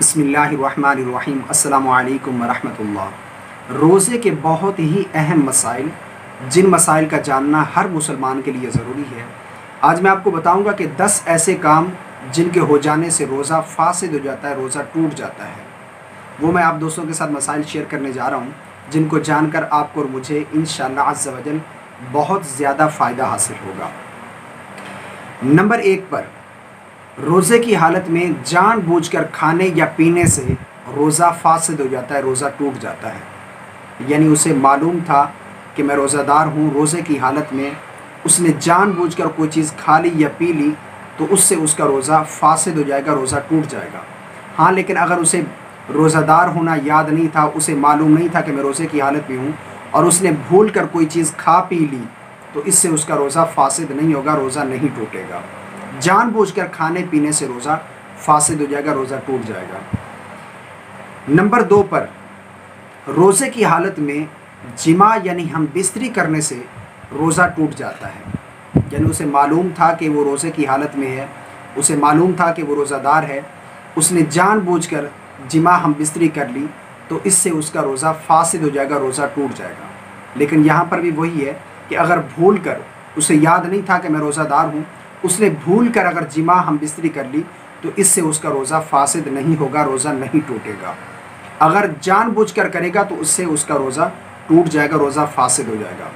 बिस्मिल्लाहिर्रहमानिर्रहीम अस्सलामु अलैकुम वरहमतुल्लाह। रोज़े के बहुत ही अहम मसाइल, जिन मसाइल का जानना हर मुसलमान के लिए ज़रूरी है। आज मैं आपको बताऊंगा कि 10 ऐसे काम जिनके हो जाने से रोज़ा फासिद हो जाता है, रोज़ा टूट जाता है। वो मैं आप दोस्तों के साथ मसाइल शेयर करने जा रहा हूँ, जिनको जानकर आपको और मुझे इंशाअल्लाह अज़्ज़ व जल बहुत ज़्यादा फ़ायदा हासिल होगा। नंबर 1 पर, रोज़े की हालत में जानबूझकर खाने या पीने से रोज़ा फासिद हो जाता है, रोज़ा टूट जाता है। यानी उसे मालूम था कि मैं रोज़ादार हूँ, रोज़े की हालत में उसने जानबूझकर कोई चीज़ खा ली या पी ली तो उससे उसका रोज़ा फासिद हो जाएगा, रोज़ा टूट जाएगा। हाँ, लेकिन अगर उसे रोज़ादार होना याद नहीं था, उसे मालूम नहीं था कि मैं रोज़े की हालत में हूँ और उसने भूल कर कोई चीज़ खा पी ली तो इससे उसका रोज़ा फासिद नहीं होगा, रोज़ा नहीं टूटेगा। जानबूझकर खाने पीने से रोज़ा फासिद हो जाएगा, रोज़ा टूट जाएगा। नंबर 2 पर, रोज़े की हालत में जिमा यानी हम बिस्तरी करने से रोज़ा टूट जाता है। यानी उसे मालूम था कि वो रोज़े की हालत में है, उसे मालूम था कि वो रोज़ादार है, उसने जानबूझकर जिमा हम बिस्तरी कर ली तो इससे उसका रोज़ा फासिद हो जाएगा, रोज़ा टूट जाएगा। लेकिन यहाँ पर भी वही है कि अगर भूल कर, उसे याद नहीं था कि मैं रोज़ादार हूँ, उसने भूल कर अगर जिमा हम बिस्तरी कर ली तो इससे उसका रोज़ा फासिद नहीं होगा, रोज़ा नहीं टूटेगा। अगर जानबूझकर करेगा तो उससे उसका रोज़ा टूट जाएगा, रोज़ा फासिद हो जाएगा।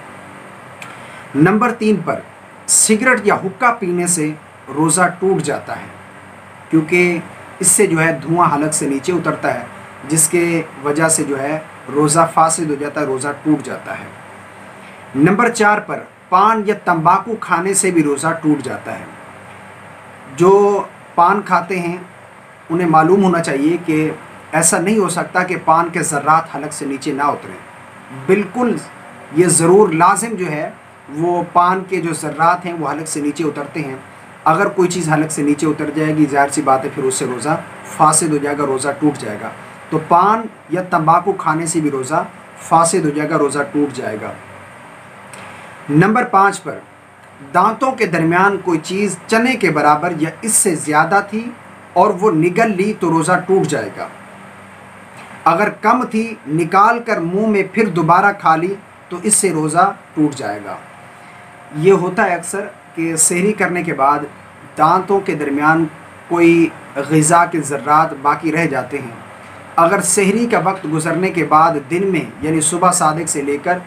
नंबर 3 पर, सिगरेट या हुक्का पीने से रोज़ा टूट जाता है, क्योंकि इससे जो है धुआं हलक से नीचे उतरता है, जिसके वजह से जो है रोज़ा फासिद हो जाता है, रोज़ा टूट जाता है। नंबर 4 पर, पान या तंबाकू खाने से भी रोज़ा टूट जाता है। जो पान खाते हैं उन्हें मालूम होना चाहिए कि ऐसा नहीं हो सकता कि पान के ज़र्रात हलक से नीचे ना उतरें। बिल्कुल ये ज़रूर लाजिम जो है वो पान के जो ज़र्रात हैं वो हलक से नीचे उतरते हैं। अगर कोई चीज़ हलक से नीचे उतर जाएगी, ज़ाहिर सी बात है फिर उससे रोज़ा फासिद हो जाएगा, रोज़ा टूट जाएगा। तो पान या तंबाकू खाने से भी रोज़ा फासिद हो जाएगा, रोज़ा टूट जाएगा। नंबर 5 पर, दांतों के दरमियान कोई चीज़ चने के बराबर या इससे ज़्यादा थी और वो निगल ली तो रोज़ा टूट जाएगा। अगर कम थी, निकाल कर मुंह में फिर दोबारा खा ली तो इससे रोज़ा टूट जाएगा। ये होता है अक्सर कि सहरी करने के बाद दांतों के दरमियान कोई ग़िज़ा के ज़र्रात बाकी रह जाते हैं। अगर सहरी का वक्त गुज़रने के बाद दिन में यानी सुबह सादिक से लेकर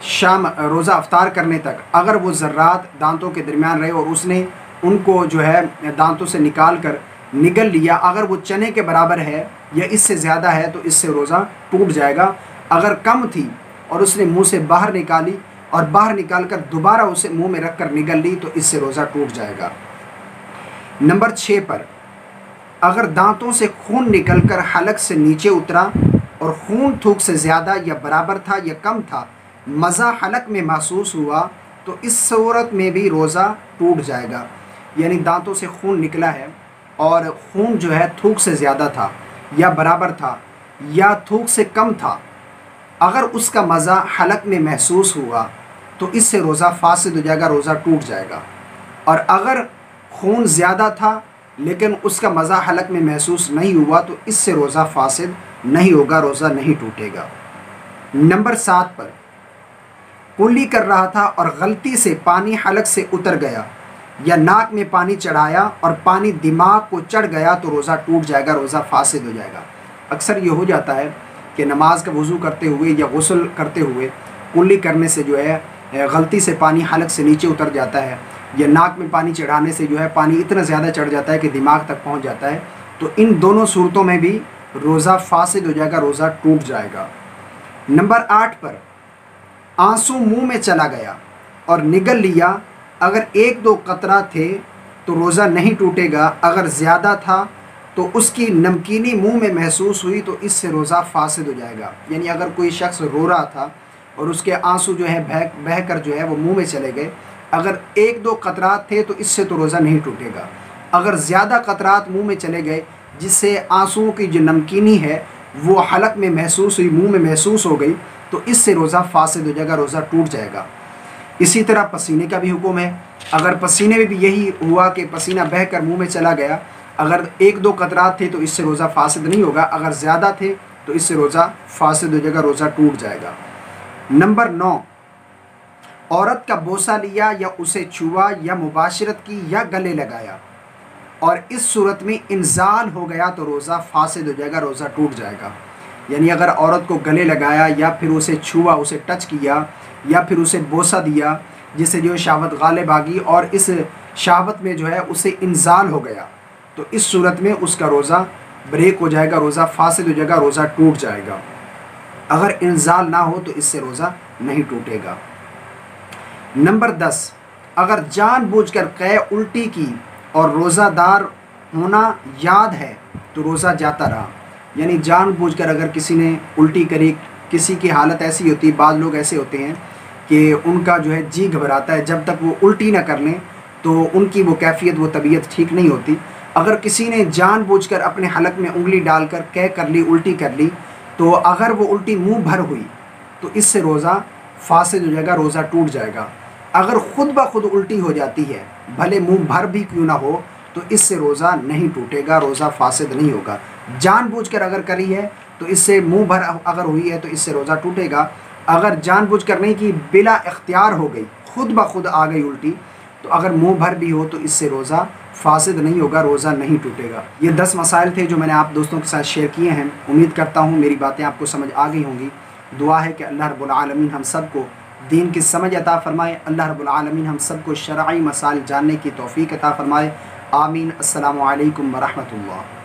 शाम रोज़ा अफ्तार करने तक अगर वो ज़र्रात दांतों के दरमियान रहे और उसने उनको जो है दांतों से निकाल कर निगल लिया, अगर वो चने के बराबर है या इससे ज़्यादा है तो इससे रोज़ा टूट जाएगा। अगर कम थी और उसने मुंह से बाहर निकाली और बाहर निकाल कर दोबारा उसे मुंह में रख कर निगल ली तो इससे रोज़ा टूट जाएगा। नंबर 6 पर, अगर दांतों से खून निकल कर हलक से नीचे उतरा और खून थूक से ज़्यादा या बराबर था या कम था, मज़ा हलक में महसूस हुआ तो इस सूरत में भी रोज़ा टूट जाएगा। यानी दांतों से खून निकला है और खून जो है थूक से ज़्यादा था या बराबर था या थूक से कम था, अगर उसका मज़ा हलक में महसूस हुआ तो इससे रोज़ा फासिद हो जाएगा, रोज़ा टूट जाएगा। और अगर खून ज़्यादा था लेकिन उसका मज़ा हलक में महसूस नहीं हुआ तो इससे रोज़ा फासिद नहीं होगा, रोज़ा नहीं टूटेगा। नंबर 7 पर, कुल्ली कर रहा था और गलती से पानी हलक से उतर गया या नाक में पानी चढ़ाया और पानी दिमाग को चढ़ गया तो रोज़ा टूट जाएगा, रोज़ा फासिद हो जाएगा। अक्सर ये हो जाता है कि नमाज का वज़ू करते हुए या गुस्ल करते हुए कुल्ली करने से जो है गलती से पानी हलक से नीचे उतर जाता है या नाक में पानी चढ़ाने से जो है पानी इतना ज़्यादा चढ़ जाता है कि दिमाग तक पहुँच जाता है। तो इन दोनों सूरतों में भी रोज़ा फासिद हो जाएगा, रोज़ा टूट जाएगा। नंबर 8 पर, आंसू मुंह में चला गया और निगल लिया, अगर 1-2 कतरा थे तो रोज़ा नहीं टूटेगा, अगर ज़्यादा था तो उसकी नमकीनी मुंह में महसूस हुई तो इससे रोज़ा फासिद हो जाएगा। यानी अगर कोई शख्स रो रहा था और उसके आंसू जो है बह कर जो है वो मुंह में चले गए, अगर 1-2 कतरात थे तो इससे तो रोज़ा नहीं टूटेगा। अगर ज़्यादा कतरात मुँह में चले गए जिससे आंसुओं की जो नमकीनी है वो हलक में महसूस हुई, मुँह में महसूस हो गई तो इससे रोज़ा फासिद हो जाएगा, रोज़ा टूट जाएगा। इसी तरह पसीने का भी हुक्म है। अगर पसीने में भी यही हुआ कि पसीना बहकर मुंह में चला गया अगर 1-2 कतरात थे तो इससे रोज़ा फासिद नहीं होगा, अगर ज़्यादा थे तो इससे रोज़ा फासिद हो जाएगा, रोज़ा टूट जाएगा। नंबर 9, औरत का बोसा लिया या उसे छुआ या मुबाशरत की या गले लगाया और इस सूरत में इंजाल हो गया तो रोज़ा फासिद हो जाएगा, रोज़ा टूट जाएगा। यानी अगर औरत को गले लगाया या फिर उसे छुआ, उसे टच किया या फिर उसे बोसा दिया जिससे जो शहावत गालिब आ गई और इस शहावत में जो है उसे इंजाल हो गया, तो इस सूरत में उसका रोज़ा ब्रेक हो जाएगा, रोज़ा फासिद हो जाएगा, रोज़ा टूट जाएगा। अगर इंजाल ना हो तो इससे रोज़ा नहीं टूटेगा। नंबर 10, अगर जानबूझकर कै उल्टी की और रोज़ादार होना याद है तो रोज़ा जाता रहा। यानी जानबूझकर अगर किसी ने उल्टी करी, किसी की हालत ऐसी होती है, बाद लोग ऐसे होते हैं कि उनका जो है जी घबराता है, जब तक वो उल्टी ना कर लें तो उनकी वो कैफियत, वो तबीयत ठीक नहीं होती। अगर किसी ने जानबूझकर अपने हलक में उंगली डालकर कै कर ली, उल्टी कर ली, तो अगर वो उल्टी मुंह भर हुई तो इससे रोज़ा फासिद हो जाएगा, रोज़ा टूट जाएगा। अगर ख़ुद ब खुद उल्टी हो जाती है, भले मुंह भर भी क्यों ना हो, तो इससे रोज़ा नहीं टूटेगा, रोज़ा फासिद नहीं होगा। जानबूझकर अगर करी है तो इससे मुंह भर अगर हुई है तो इससे रोज़ा टूटेगा। अगर जानबूझकर नहीं की, बिला इख्तियार हो गई, खुद ब खुद आ गई उल्टी, तो अगर मुंह भर भी हो तो इससे रोज़ा फासिद नहीं होगा, रोज़ा नहीं टूटेगा। ये 10 मसाइल थे जो मैंने आप दोस्तों के साथ शेयर किए हैं। उम्मीद करता हूँ मेरी बातें आपको समझ आ गई होंगी। दुआ है कि अल्लाह रब्बुल आलमीन हम सबको दीन की समझ अता फ़रमाए, अल्लाह रब्बुल आलमीन हम सबको शरई मसाइल जानने की तौफ़ीक अता फ़रमाए। आमीन। अस्सलामु अलैकुम व रहमतुल्लाह।